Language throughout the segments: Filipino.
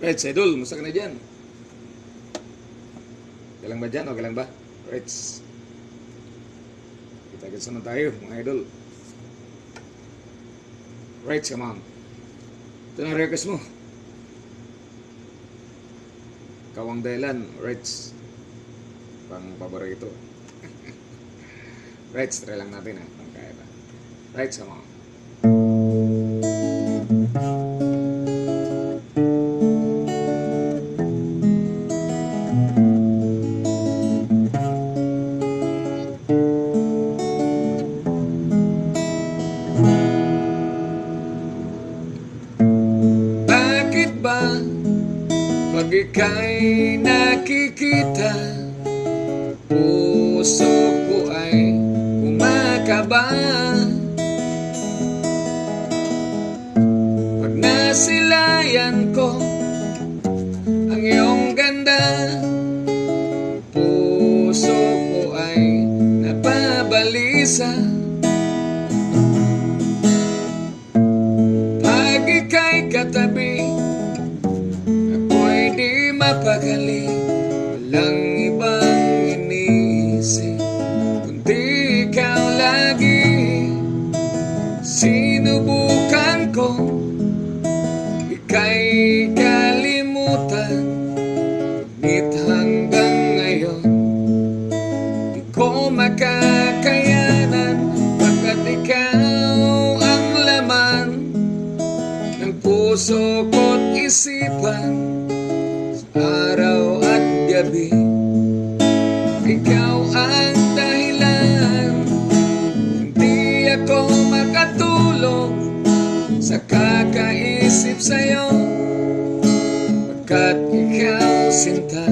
Right, Idol, musta ka na dyan? Okay lang ba dyan? Okay lang ba? Right. Kita-kits naman tayo, mga idol. Right, come on. Ito na request mo. Ikaw ang dahilan, right. Pang paborito. Right, try lang natin ha. Pangkaya ba? Right, come on. Bakit ba pag ika'y nakikita, puso ko ay kumakaba? Pag nasilayan ko ang iyong ganda, puso ko ay nababalisa. Pag ika'y katabi, ako'y di mapakali. Walang ibang inisip kundi ikaw lagi. Sinubukan ko ika'y kalimutan, ngunit hanggang ngayon di ko makakayanan. Pagkat ikaw ang laman ng puso ko't isipan, sa araw at gabi. Ikaw ang dahilan, hindi ako makatulog sa kakaisip sa'yo. Pagkat ikaw sinta,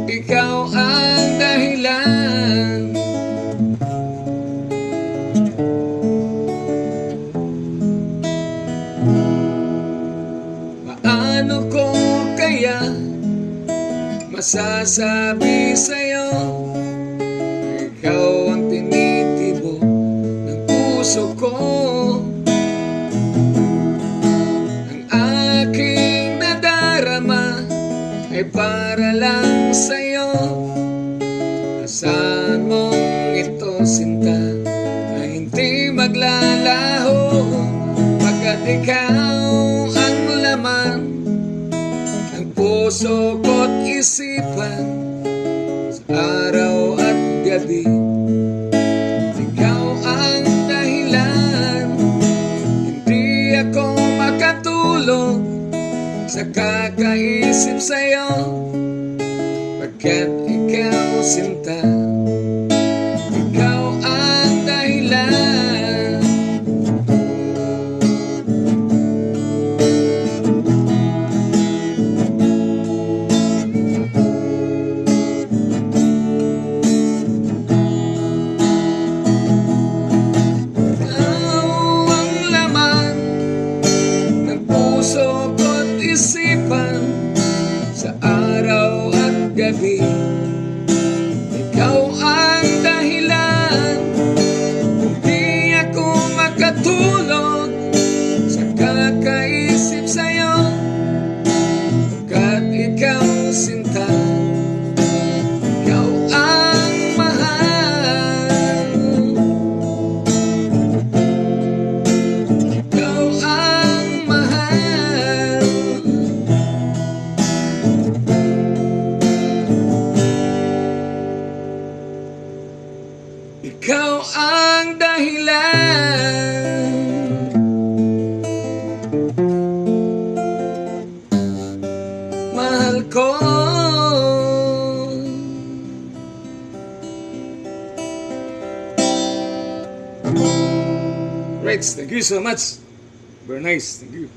ikaw ang dahilan. Paano ko kaya masasabi sa'yo na ikaw ang tinitibok ng puso ko? Ang aking nadarama ay para lang sa'yo. Asahan mong ito, sinta, na hindi maglalaho. Pagkat ikaw ang laman ng puso ko't isipan, sa araw at gabi. Ikaw ang dahilan, hindi ako makatulog sa kakaisip sa'yo. Pagkat ikaw sinta, ikaw ang dahilan. Isipan sa araw at gabi. Ikaw ang dahilan, hindi ako makatulog sa kakaisip sa'yo. Pagkat ikaw sinta, ikaw ang mahal. Ikaw ang mahal. Ikaw ang dahilan. Mahal ko. Right, thank you so much. Very nice, thank you.